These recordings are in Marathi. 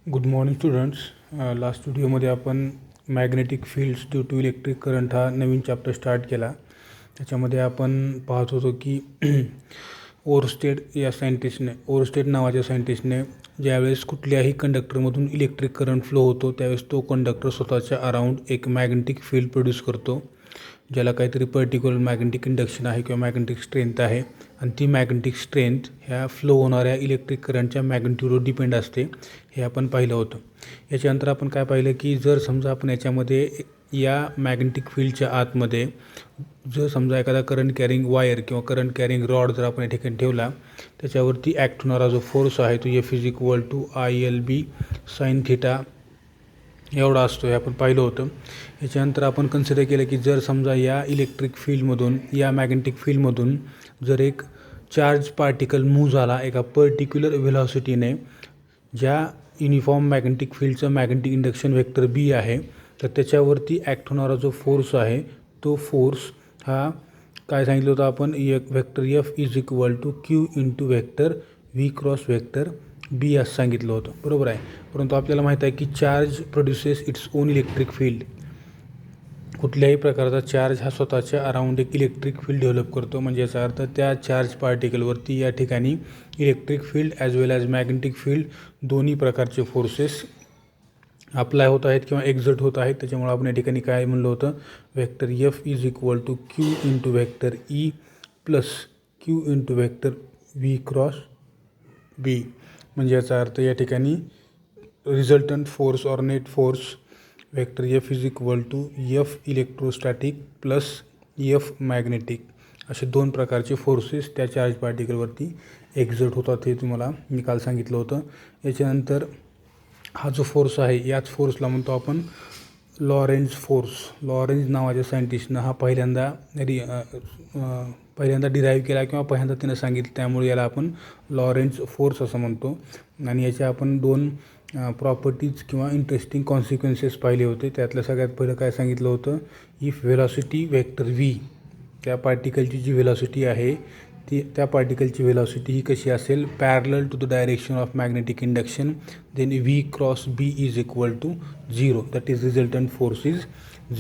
Good morning students. लास्ट व्हिडिओमध्ये आपण magnetic fields due to electric current हा नवीन चॅप्टर स्टार्ट केला. त्याच्यामध्ये आपण पाहत होतो की ओरस्टेड नावाच्या सायंटिस्टने ज्यावेळेस कुठल्याही कंडक्टरमधून इलेक्ट्रिक करंट फ्लो होतो त्यावेळेस तो कंडक्टर स्वतःच्या अराउंड एक मॅग्नेटिक फील्ड प्रोड्यूस करतो, ज्याला काहीतरी पर्टिक्युलर मॅग्नेटिक इंडक्शन आहे किंवा मॅग्नेटिक स्ट्रेंथ आहे. आणि ती मॅग्नेटिक स्ट्रेंथ ह्या फ्लो होणाऱ्या इलेक्ट्रिक करंटच्या मॅग्नेट्यूडवर डिपेंड असते, हे आपण पाहिलं होतं. याच्यानंतर आपण काय पाहिलं की जर समजा आपण याच्यामध्ये या मॅग्नेटिक फील्डच्या आतमध्ये जर समजा एखादा करंट कॅरिंग वायर किंवा करंट कॅरिंग रॉड जर आपण या ठिकाणी ठेवला, त्याच्यावरती ॲक्ट होणारा जो फोर्स आहे तो F=ILB sin θ एवढा असतो, हे आपण पाहिलं होतं. याच्यानंतर आपण कन्सिडर केलं की जर समजा या इलेक्ट्रिक फील्डमधून या मॅग्नेटिक फील्डमधून जर एक चार्ज पार्टिकल मूव्ह झाला एका पर्टिक्युलर व्हेलॉसिटीने, ज्या युनिफॉर्म मॅग्नेटिक फील्डचं मॅग्नेटिक इंडक्शन वेक्टर बी आहे, तर त्याच्यावरती ॲक्ट होणारा जो फोर्स आहे तो फोर्स हा काय सांगितलं होतं आपण, एक vector F=Q × vector V cross vector B असं सांगितलं होतं, बरोबर आहे. परंतु आपल्याला माहीत आहे की charge produces its own electric field. कुठल्याही प्रकारचा चार्ज हा स्वतःच्या अराउंड एक इलेक्ट्रिक फील्ड डेव्हलप करतो. म्हणजे याचा अर्थ त्या चार्ज पार्टिकलवरती या ठिकाणी इलेक्ट्रिक फील्ड ॲज वेल ॲज मॅग्नेटिक फील्ड दोन्ही प्रकारचे फोर्सेस अप्लाय होत आहेत किंवा एक्झर्ट होत आहेत. त्याच्यामुळे आपण या ठिकाणी काय म्हणलं होतं, vector F=Q × vector E plus Q × vector V cross B. म्हणजे याचा अर्थ या ठिकाणी resultant force or net force vector F electrostatic plus F magnetic, असे दोन प्रकारचे फोर्सेस त्या चार्ज पार्टिकलवरती एक्झर्ट होतात, हे तुम्हाला मी काल सांगितलं होतं. याच्यानंतर हा जो फोर्स आहे याच फोर्सला म्हणतो आपण लॉरेंझ फोर्स. लॉरेंझ नावाच्या सायंटिस्टनं हा पहिल्यांदा डिराईव्ह केला किंवा पहिल्यांदा त्यानं सांगितलं, त्यामुळे याला आपण लॉरेंझ फोर्स असं म्हणतो. आणि याच्या आपण दोन प्रॉपर्टीज किंवा इंटरेस्टिंग कॉन्सिक्वेन्सेस पाहिले होते. त्यातलं सगळ्यात पहिलं काय सांगितलं होतं, इफ व्हेलॉसिटी वेक्टर V, त्या पार्टिकलची जी व्हेलॉसिटी आहे ती त्या पार्टिकलची व्हेलॉसिटी ही कशी असेल, parallel to the direction of magnetic induction, then V cross B =0, that is resultant force is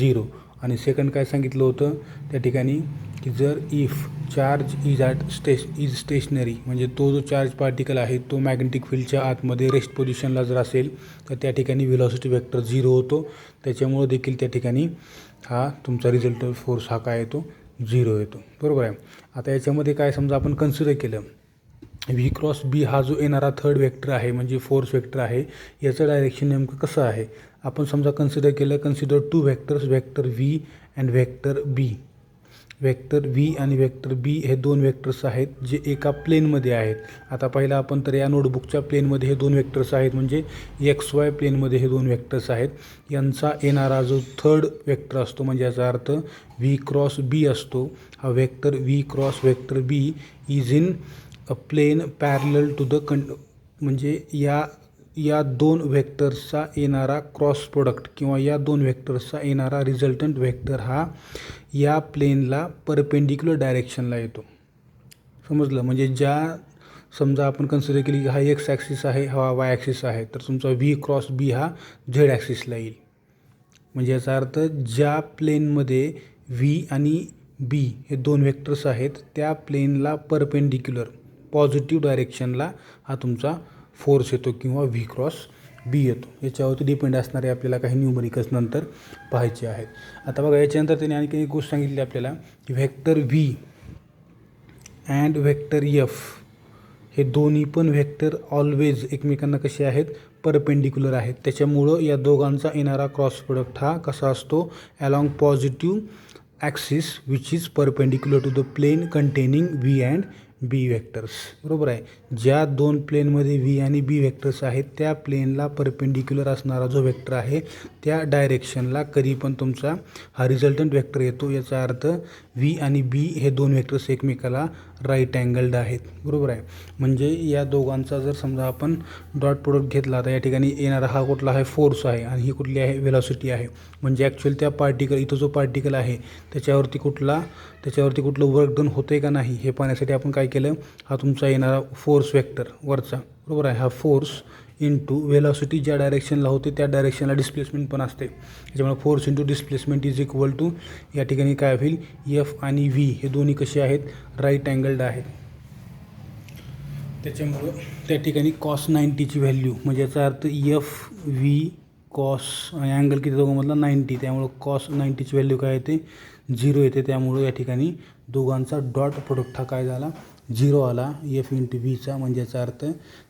0. आणि सेकंड काय सांगितलं होतं त्या ठिकाणी की जर इफ चार्ज इज स्टेशनरी, म्हणजे तो जो चार्ज पार्टिकल आहे तो मॅग्नेटिक फील्डच्या आतमध्ये रेस्ट पोझिशनला जर असेल तर त्या ठिकाणी व्हेलॉसिटी वेक्टर 0 होतो. त्याच्यामुळं देखील त्या ठिकाणी हा तुमचा रिझल्टंट फोर्स हा काय येतो, 0 येतो, बरोबर आहे. आता याच्यामध्ये काय समजा आपण कन्सिडर केलं V क्रॉस B हा जो येणारा थर्ड वेक्टर आहे म्हणजे फोर्स वेक्टर आहे, याचं डायरेक्शन नेमकं कसं आहे. आपण समजा consider two vectors, vector V and vector B. Vector V आणि वेक्टर B हे दोन वेक्टर्स आहेत जे एका प्लेनमध्ये आहेत. आता पहिला आपण तर या नोटबुकच्या प्लेनमध्ये हे दोन वेक्टर्स आहेत, म्हणजे XY प्लेनमध्ये हे दोन वेक्टर्स आहेत. यांचा येणारा जो थर्ड वेक्टर असतो म्हणजे याचा अर्थ V क्रॉस B असतो. हा vector V cross vector B is in a plane parallel to the म्हणजे या दोन वेक्टर्सचा येणारा क्रॉस प्रोडक्ट किंवा या दोन वेक्टर्सचा येणारा रिझल्टंट वेक्टर हा या प्लेनला परपेंडिक्युलर डायरेक्शनला येतो, समजलं. म्हणजे ज्या समजा आपण कन्सिडर केली की हा X ॲक्सिस आहे, हा Y ॲक्सिस आहे, तर तुमचा V क्रॉस B हा Z ॲक्सिसला येईल. म्हणजे याचा अर्थ ज्या प्लेनमध्ये V आणि B हे दोन वेक्टर्स आहेत त्या प्लेनला परपेंडिक्युलर पॉझिटिव्ह डायरेक्शनला हा तुमचा फोर्स येतो किंवा V क्रॉस B येतो. याच्यावरती डिपेंड असणारे आपल्याला काही न्यूमरिकल्स नंतर पाहायचे आहेत. आता बघा याच्यानंतर त्याने आणखी एक गोष्ट सांगितली आपल्याला की vector V and vector F हे दोन्ही पण व्हेक्टर ऑलवेज एकमेकांना कसे आहेत, परपेंडिक्युलर आहेत. त्याच्यामुळं या दोघांचा येणारा क्रॉस प्रोडक्ट हा कसा असतो, along positive axis which is perpendicular to the plane containing V and B vectors, बरोबर आहे. ज्या दोन प्लेनमध्ये V आणि B वेक्टर्स आहेत त्या प्लेनला परपेंडिक्युलर असणारा जो वेक्टर आहे त्या डायरेक्शनला कधी पण तुमचा हा रिझल्टंट वेक्टर येतो. याचा अर्थ V आणि B हे दोन वेक्टर्स एकमेकाला राईट अँगल्ड आहेत, बरोबर आहे. म्हणजे या दोघांचा जर समजा आपण डॉट प्रोडक्ट घेतला तर या ठिकाणी येणारा हा कुठला आहे, फोर्स आहे, आणि ही कुठली आहे, व्हेलॉसिटी आहे. म्हणजे ॲक्च्युअली त्या पार्टिकल इथं जो पार्टिकल आहे त्याच्यावरती कुठलं वर्क डन होतं आहे का नाही हे पाहण्यासाठी आपण काय केलं, हा तुमचा येणारा फोर्स वेक्टर वरचा, बरोबर आहे, हा फोर्स इंटू वेलॉसिटी ज्या डायरेक्शनला होते त्या डायरेक्शनला डिस्प्लेसमेंट पण असते. त्याच्यामुळे force into displacement is equal to या ठिकाणी काय होईल, एफ आणि व्ही हे दोन्ही कसे आहेत, राईट अँगल्ड आहेत. त्याच्यामुळं त्या ठिकाणी कॉस 90ची व्हॅल्यू म्हणजे याचा अर्थ एफ व्ही कॉस अँगल किती दोघांमधला 90, त्यामुळं कॉस 90ची व्हॅल्यू काय येते, 0 येते. त्यामुळं या ठिकाणी दोघांचा डॉट प्रोडक्ट हा काय झाला, 0 आला एफ इंटू व्हीचा. म्हणजे याचा अर्थ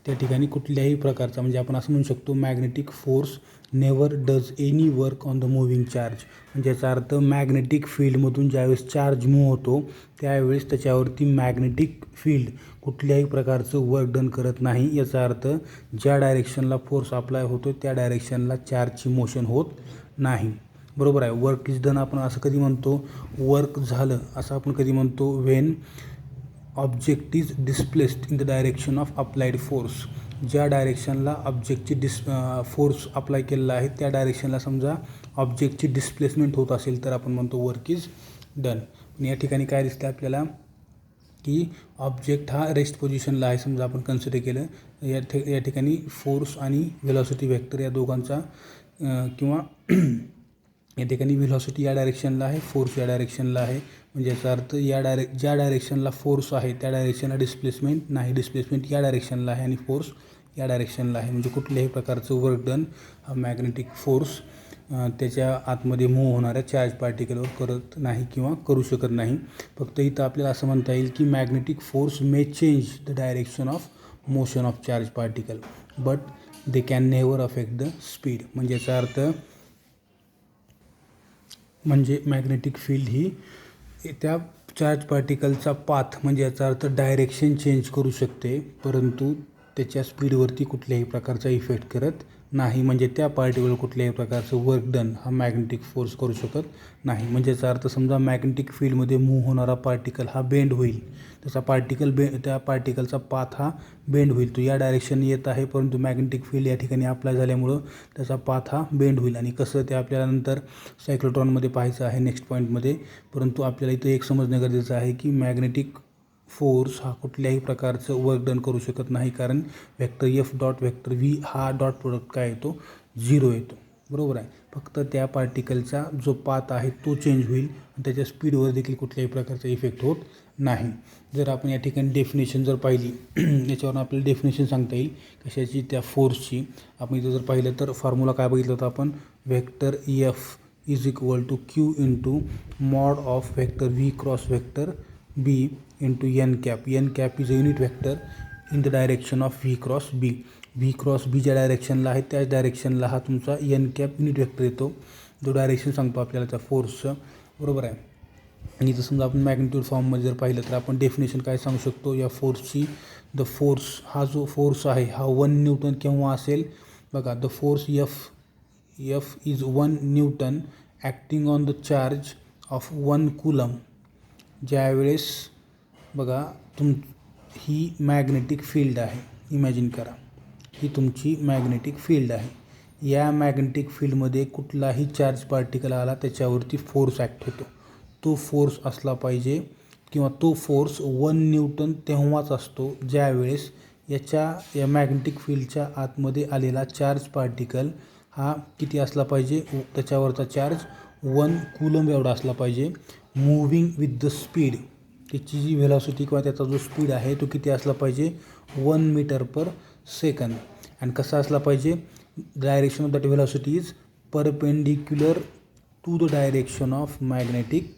त्या ठिकाणी कुठल्याही प्रकारचा म्हणजे आपण असं म्हणू शकतो magnetic force never does any work on the moving charge. म्हणजे याचा अर्थ मॅग्नेटिक फील्डमधून ज्यावेळेस चार्ज मूव्ह होतो त्यावेळेस त्याच्यावरती मॅग्नेटिक फील्ड कुठल्याही प्रकारचं वर्क डन करत नाही. याचा अर्थ ज्या डायरेक्शनला फोर्स अप्लाय होतो त्या डायरेक्शनला चार्जची मोशन होत नाही. बरोबर आहे. वर्क इज डन आपण असं कधी म्हणतो, वर्क झालं असं आपण कधी म्हणतो, when object is displaced in the direction of applied force. ज्या डायरेक्शनला ऑब्जेक्टची फोर्स अप्लाय केलेला आहे त्या डायरेक्शनला समजा ऑब्जेक्टची डिस्प्लेसमेंट होत असेल तर आपण म्हणतो वर्क इज डन. पण या ठिकाणी काय दिसतं आपल्याला की ऑब्जेक्ट हा रेस्ट पोझिशनला आहे समजा आपण कन्सिडर केलं. या ठिकाणी फोर्स आणि व्हेलॉसिटी व्हेक्टर या दोघांचा किंवा या ठिकाणी व्हेलॉसिटी या डायरेक्शनला आहे, फोर्स या डायरेक्शनला आहे. म्हणजे याचा अर्थ ज्या डायरेक्शनला फोर्स आहे त्या डायरेक्शनला डिस्प्लेसमेंट नाही, डिस्प्लेसमेंट या डायरेक्शनला आहे आणि फोर्स या डायरेक्शनला आहे. म्हणजे कुठल्याही प्रकारचं वर्क डन हा मॅग्नेटिक फोर्स त्याच्या आतमध्ये मूव्ह होणाऱ्या चार्ज पार्टिकलवर करत नाही किंवा करू शकत नाही. फक्त इथं आपल्याला असं म्हणता येईल की magnetic force may change the direction of motion of charge particle but they can never affect the speed. म्हणजे याचा अर्थ म्हणजे मॅग्नेटिक फील्ड ही त्या चार्ज पार्टिकलचा पाथ म्हणजे याचा अर्थ डायरेक्शन चेंज करू शकते परंतु त्याच्या स्पीडवरती कुठल्याही प्रकारचा इफेक्ट करत नाही. म्हणजे त्या पार्टिकलवर कुठल्याही प्रकारचं वर्क डन हा मॅग्नेटिक फोर्स करू शकत नाही. म्हणजे याचा अर्थ समजा मॅग्नेटिक फील्डमध्ये मूव्ह होणारा पार्टिकल हा बेंड होईल, त्याचा त्या पार्टिकलचा पाथ हा बेंड होईल. तो या डायरेक्शन येत आहे परंतु मॅग्नेटिक फील्ड या ठिकाणी अप्लाय झाल्यामुळं त्याचा पाथ हा बेंड होईल. आणि कसं ते आपल्याला नंतर सायक्लोट्रॉनमध्ये पाहायचं आहे नेक्स्ट पॉईंटमध्ये. परंतु आपल्याला इथं एक समजणं गरजेचं आहे की मॅग्नेटिक फोर्स हा कुठल्याही प्रकारचं वर्क डन करू शकत नाही कारण vector F dot vector V हा डॉट प्रोडक्ट काय येतो, 0 येतो. बरोबर आहे. फक्त त्या पार्टिकलचा जो पाथ आहे तो चेंज होईल आणि त्याच्या स्पीडवर देखील कुठल्याही प्रकारचा इफेक्ट होत नाही. जर आपण या ठिकाणी डेफिनेशन जर पाहिली याच्यावरून आपल्याला डेफिनेशन सांगता येईल कशाची, त्या फोर्सची. आपण इथं जर पाहिलं तर फॉर्म्युला काय बघितलं होतं आपण, vector F is equal to Q into mod of vector V cross vector B into N cap. N cap is a unit vector in the direction of V cross B. V cross B ज्या डायरेक्शनला आहे त्याच डायरेक्शनला हा तुमचा एन कॅप युनिट व्हेक्टर येतो जो डायरेक्शन सांगतो आपल्याला त्या फोर्सचं. बरोबर आहे. आणि इथं समजा आपण मॅग्निट्यूड फॉर्ममध्ये जर पाहिलं तर आपण डेफिनेशन काय सांगू शकतो या फोर्सची. द फोर्स हा जो फोर्स आहे हा 1 न्यूटन केव्हा असेल बघा, the force F is 1 Newton acting on the charge of 1 coulomb. ज्यावेळेस बघा ही मॅग्नेटिक फील्ड आहे, इमॅजिन करा ही तुमची मॅग्नेटिक फील्ड आहे. या मॅग्नेटिक फील्डमध्ये कुठलाही चार्ज पार्टिकल आला त्याच्यावरती फोर्स ॲक्ट होतो. तो फोर्स असला पाहिजे किंवा तो फोर्स 1 न्यूटन तेव्हाच असतो ज्यावेळेस या मॅग्नेटिक फील्डच्या आतमध्ये आलेला चार्ज पार्टिकल हा किती असला पाहिजे, त्याच्यावरचा चार्ज 1 कूलम एवढा असला पाहिजे. मूव्हिंग विथ द स्पीड, त्याची जी व्हेलॉसिटी किंवा त्याचा जो स्पीड आहे तो किती असला पाहिजे, 1 मीटर पर सेकंद. आणि कसा असला पाहिजे, direction of that velocity is perpendicular to the direction of magnetic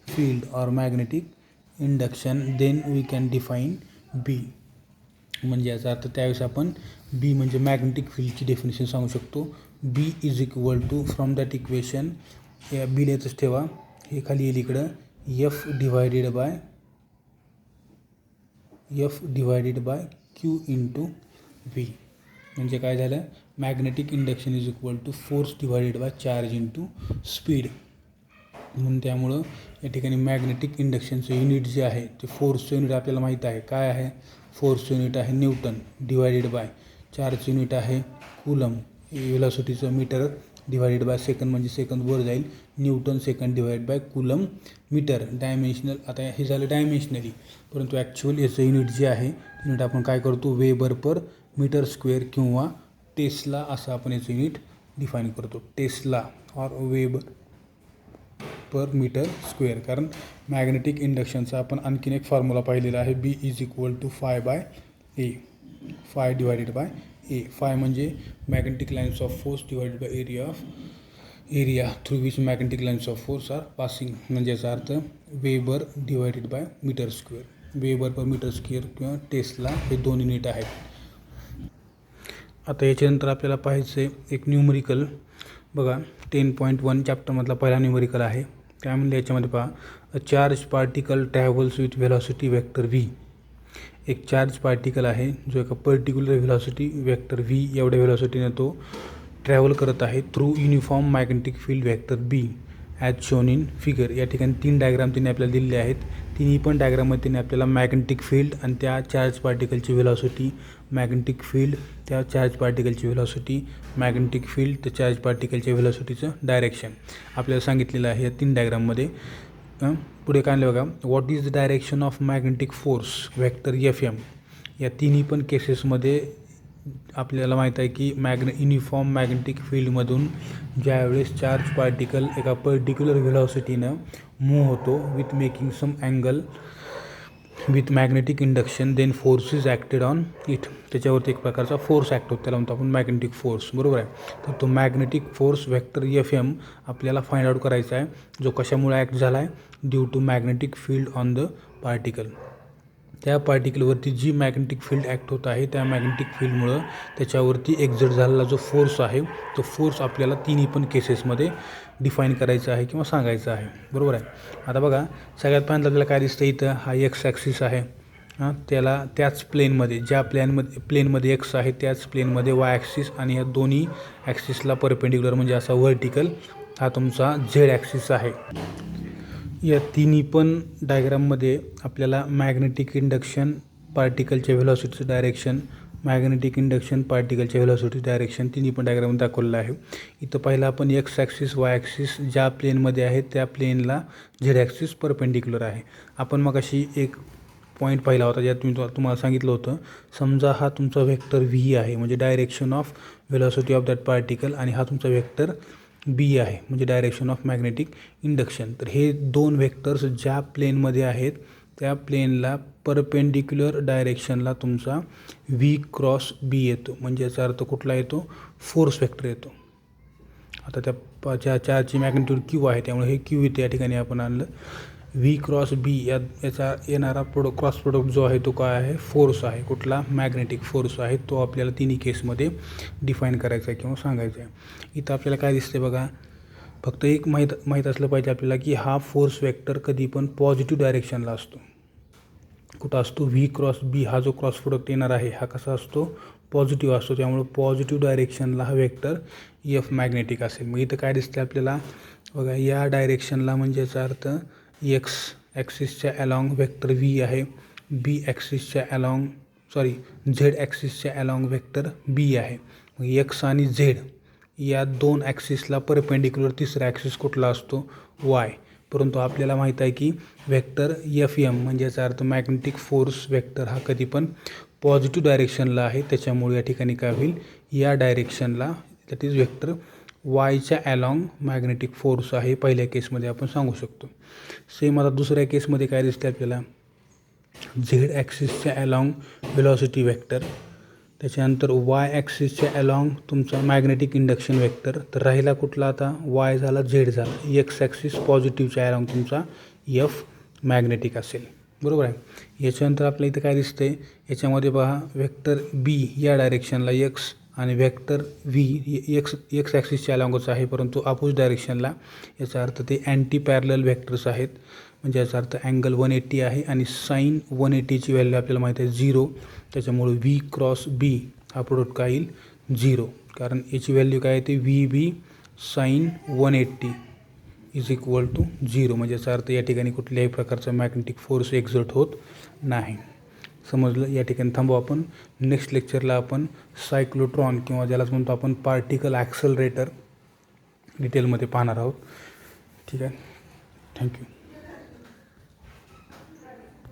field और magnetic induction. Then we can define B. म्हणजे याचा अर्थ त्यावेळेस आपण बी म्हणजे मॅग्नेटिक फील्डची डेफिनेशन सांगू शकतो. B is equal to from that equation या बी लिहितच ठेवा, हे खाली येईल इकडं, F divided by Q into V. म्हणजे काय झालं, magnetic induction is equal to force divided by charge into speed. म्हणून त्यामुळं या ठिकाणी मॅग्नेटिक इंडक्शनचं युनिट जे आहे ते फोर्सचं युनिट आपल्याला माहीत आहे काय आहे, फोर्सचं युनिट आहे न्यूटन डिवायडेड बाय चार्जचं युनिट आहे कूलम, व्हेलॉसिटीचं मीटर डिवायडेड बाय सेकंद म्हणजे सेकंद वर जाईल, newton second divide by coulomb metre. Dimensional आता हे झालं डायमेन्शनली, परंतु ॲक्च्युअल याचं युनिट जे आहे युनिट आपण काय करतो, वेबर पर मीटर स्क्वेअर किंवा टेस्ला असं आपण याचं युनिट डिफाईन करतो, tesla or weber per metre square. कारण मॅग्नेटिक इंडक्शनचा आपण आणखीन एक फॉर्म्युला पाहिलेला आहे, B = φ/a, φ divided by a. φ म्हणजे magnetic lines of force divided by area through which magnetic lines of force are passing, म्हणजे याचा अर्थ weber divided by metre square. Weber per metre square किंवा टेस्ला हे दोन युनिट आहेत. आता याच्यानंतर आपल्याला पाहायचं आहे एक न्यूमरिकल. बघा 10.1 चॅप्टरमधला पहिला न्यूमरिकल आहे. काय म्हणलं याच्यामध्ये पहा, a charge particle travels with velocity vector v. एक चार्ज पार्टिकल आहे जो एका पर्टिक्युलर व्हेलॉसिटी वेक्टर v एवढ्या व्हेलॉसिटीने तो ट्रॅव्हल करत आहे through uniform magnetic field vector b as shown in figure. या ठिकाणी 3 डायग्राम तिने आपल्याला दिलेले आहेत. तिन्ही पण डायग्राममध्ये तिने आपल्याला मॅग्नेटिक फील्ड आणि त्या चार्ज पार्टिकलची व्हेलॉसिटी, मॅग्नेटिक फील्ड त्या चार्ज पार्टिकलची व्हेलॉसिटी, मॅग्नेटिक फील्ड त्या चार्ज पार्टिकलच्या व्हेलॉसिटीचं डायरेक्शन आपल्याला सांगितलेलं आहे या 3 डायग्राममध्ये. पुढे काय आणलं बघा, what is the direction of magnetic force vector FM. या तिन्ही पण केसेसमध्ये आपल्याला माहीत आहे की युनिफॉर्म मॅग्नेटिक फील्डमधून ज्यावेळेस चार्ज पार्टिकल एका पर्टिक्युलर व्हेलॉसिटीनं मूव्ह होतो with making some angle with magnetic induction, then force is acted on it. त्याच्यावरती एक प्रकारचा फोर्स ॲक्ट होतो, त्याला म्हणतो आपण मॅग्नेटिक फोर्स, बरोबर आहे. तर तो मॅग्नेटिक फोर्स वेक्टर FM आपल्याला फाइंड आउट करायचा आहे, जो कशामुळे ॲक्ट झाला आहे, due to magnetic field on the particle. त्या पार्टिकलवरती जी मॅग्नेटिक फील्ड ॲक्ट होत आहे त्या मॅग्नेटिक फील्डमुळं त्याच्यावरती एक्झर्ट झालेला जो फोर्स आहे तो फोर्स आपल्याला तिन्ही पण केसेसमध्ये डिफाईन करायचा आहे किंवा सांगायचं आहे, बरोबर आहे. आता बघा सगळ्यात पहिल्यांदा आपल्याला काय दिसतं, इथं हा एक्स ॲक्सिस आहे. त्याला त्याच प्लेनमध्ये, ज्या प्लेनमध्ये एक्स आहे त्याच प्लेनमध्ये वाय ॲक्सिस, आणि या दोन्ही ॲक्सिसला परपेंडिक्युलर म्हणजे असा व्हर्टिकल हा तुमचा झेड ॲक्सिस आहे. या तिन्ही पण डायग्राममध्ये आपल्याला मॅग्नेटिक इंडक्शन पार्टिकलच्या व्हेलॉसिटीचं डायरेक्शन, मॅग्नेटिक इंडक्शन पार्टिकलच्या व्हेलॉसिटीचं डायरेक्शन तिन्ही पण डायग्राममध्ये दाखवलेलं आहे. इथं पहिला आपण एक्स ॲक्सिस वाय ॲक्सिस ज्या प्लेनमध्ये आहे त्या प्लेनला झेड ॲक्सिस परपेंडिक्युलर आहे. आपण मग अशी एक पॉईंट पाहिला होता ज्यात मी तुम्हाला सांगितलं होतं, समजा हा तुमचा वेक्टर V आहे म्हणजे direction of velocity of that particle, आणि हा तुमचा वेक्टर B आहे म्हणजे डायरेक्शन ऑफ मॅग्नेटिक इंडक्शन. तर हे दोन वेक्टर्स ज्या प्लेनमध्ये आहेत त्या प्लेनला परपेंडिक्युलर डायरेक्शनला तुमचा V×B येतो, म्हणजे याचा अर्थ कुठला येतो, फोर्स वेक्टर येतो. आता त्या चार्जची मॅग्नेट्यूड Q आहे त्यामुळे हे Q इथे या ठिकाणी आपण आणलं. V×B याचा येणारा क्रॉस प्रोडक्ट जो आहे तो काय आहे, फोर्स आहे. कुठला, मॅग्नेटिक फोर्स आहे. तो आपल्याला तिन्ही केसमध्ये डिफाईन करायचा आहे किंवा सांगायचा आहे. इथं आपल्याला काय दिसते बघा, फक्त एक माहीत असलं पाहिजे आपल्याला की हा फोर्स वेक्टर कधी पण पॉझिटिव्ह डायरेक्शनला असतो. कुठं असतो, V×B हा जो क्रॉस प्रोडक्ट येणार आहे हा कसा असतो, पॉझिटिव्ह असतो. त्यामुळे पॉझिटिव्ह डायरेक्शनला हा वेक्टर F मॅग्नेटिक असेल. मग इथं काय दिसते आपल्याला बघा, या डायरेक्शनला म्हणजे याचा अर्थ एक्स ॲक्सिसच्या अलॉंग वेक्टर V आहे, झेड ॲक्सिसच्या अलॉंग वेक्टर B आहे. मग एक्स आणि झेड या दोन ॲक्सिसला परपेंडिक्युलर तिसरा ॲक्सिस कुठला असतो, वाय. परंतु आपल्याला माहीत आहे की वेक्टर FM म्हणजे याचा अर्थ मॅग्नेटिक फोर्स वेक्टर हा कधी पण पॉझिटिव्ह डायरेक्शनला आहे. त्याच्यामुळे या ठिकाणी काय होईल, या डायरेक्शनला दॅट इज वेक्टर वायच्या अलॉंग मॅग्नेटिक फोर्स आहे, पहिल्या केसमध्ये आपण सांगू शकतो. सेम आता दुसऱ्या केसमध्ये काय दिसते आपल्याला, झेड ॲक्सिसच्या अलॉंग व्हेलॉसिटी वेक्टर, त्याच्यानंतर वाय ॲक्सिसच्या अलॉंग तुमचा मॅग्नेटिक इंडक्शन वेक्टर. तर राहिला कुठला आता, वाय झाला, झेड झाला. एक्स ॲक्सिस पॉझिटिव्हच्या अलॉंग तुमचा F मॅग्नेटिक असेल, बरोबर आहे. याच्यानंतर आपल्या इथं काय दिसते, याच्यामध्ये पहा वेक्टर B या डायरेक्शनला एक्स आणि वेक्टर V एक्स ॲक्सिसच्या अलॉंगच आहे परंतु अपोजिट डायरेक्शनला. याचा अर्थ ते अँटी पॅरलल वेक्टर्स आहेत, म्हणजे याचा अर्थ अँगल 180 आहे आणि साईन 180ची व्हॅल्यू आपल्याला माहीत आहे 0. त्याच्यामुळे V×B हा प्रोडक्ट काय येईल, 0. कारण याची व्हॅल्यू काय येते, VB साईन 180 = 0. म्हणजे याचा अर्थ या ठिकाणी कुठल्याही प्रकारचा मॅग्नेटिक फोर्स एक्झर्ट होत नाही. समजलं. या ठिकाणी थांबू आपण. नेक्स्ट लेक्चरला आपण सायक्लोट्रॉन किंवा ज्यालाच म्हणतो आपण पार्टिकल ॲक्सलरेटर डिटेलमध्ये पाहणार आहोत. ठीक आहे, थँक्यू.